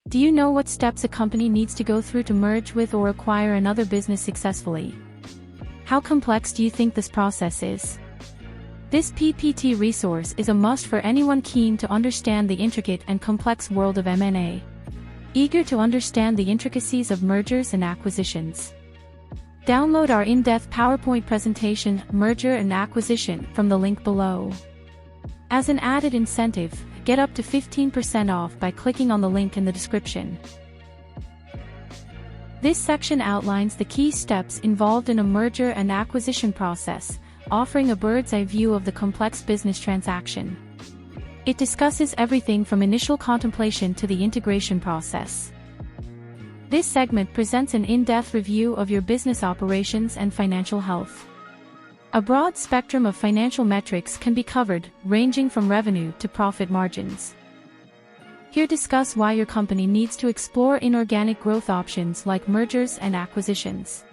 Do you know what steps a company needs to go through to merge with or acquire another business successfully? How complex do you think this process is? This PPT resource is a must for anyone keen to understand the intricate and complex world of M&A. Eager to understand the intricacies of mergers and acquisitions? Download our in-depth PowerPoint presentation, Merger and Acquisition, from the link below. As an added incentive, get up to 15% off by clicking on the link in the description. This section outlines the key steps involved in a merger and acquisition process, offering a bird's-eye view of the complex business transaction. It discusses everything from initial contemplation to the integration process. This segment presents an in-depth review of your business operations and financial health. A broad spectrum of financial metrics can be covered, ranging from revenue to profit margins. Here discuss why your company needs to explore inorganic growth options like mergers and acquisitions.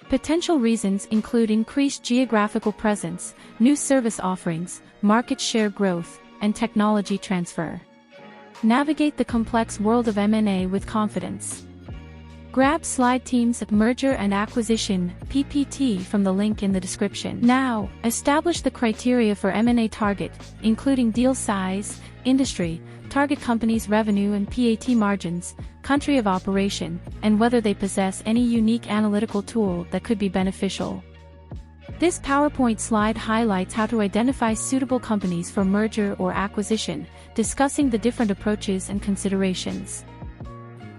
Potential reasons include increased geographical presence, new service offerings, market share growth, and technology transfer. Navigate the complex world of M&A with confidence. Grab SlideTeam's Merger and Acquisition PPT from the link in the description. Now, establish the criteria for M&A target, including deal size, industry, target company's revenue and PAT margins, country of operation, and whether they possess any unique analytical tool that could be beneficial. This PowerPoint slide highlights how to identify suitable companies for merger or acquisition, discussing the different approaches and considerations.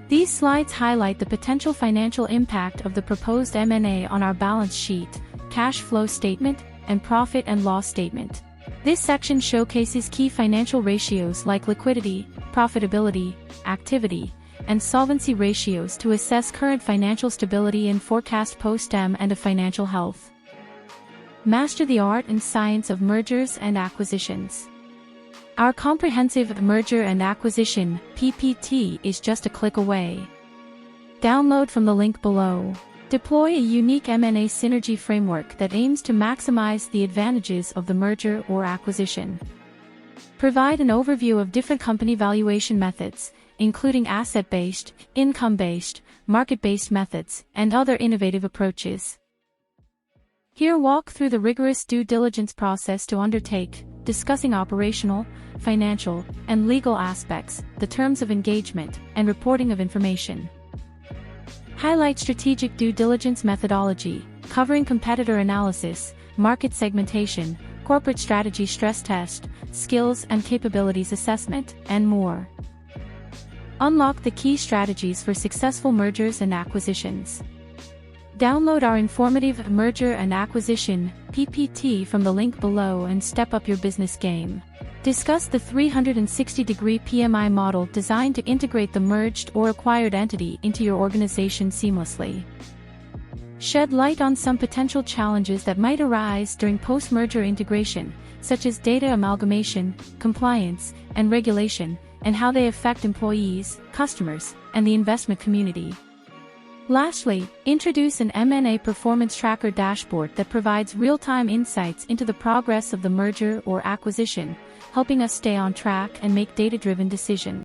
These slides highlight the potential financial impact of the proposed M&A on our balance sheet, cash flow statement, and profit and loss statement. This section showcases key financial ratios like liquidity, profitability, activity, and solvency ratios to assess current financial stability and forecast post-M&A financial health. Master the art and science of mergers and acquisitions. Our comprehensive Merger and Acquisition PPT is just a click away. Download from the link below. Deploy a unique M&A Synergy Framework that aims to maximize the advantages of the merger or acquisition. Provide an overview of different company valuation methods, including asset-based, income-based, market-based methods, and other innovative approaches. Here walk through the rigorous due diligence process to undertake, discussing operational, financial, and legal aspects, the terms of engagement, and reporting of information. Highlight strategic due diligence methodology, covering competitor analysis, market segmentation, corporate strategy stress test, skills and capabilities assessment, and more. Unlock the key strategies for successful mergers and acquisitions. Download our informative Merger and Acquisition PPT from the link below and step up your business game. Discuss the 360-degree PMI model designed to integrate the merged or acquired entity into your organization seamlessly. Shed light on some potential challenges that might arise during post-merger integration, such as data amalgamation, compliance, and regulation, and how they affect employees, customers, and the investment community. Lastly, introduce an M&A Performance Tracker dashboard that provides real-time insights into the progress of the merger or acquisition, helping us stay on track and make data-driven decisions.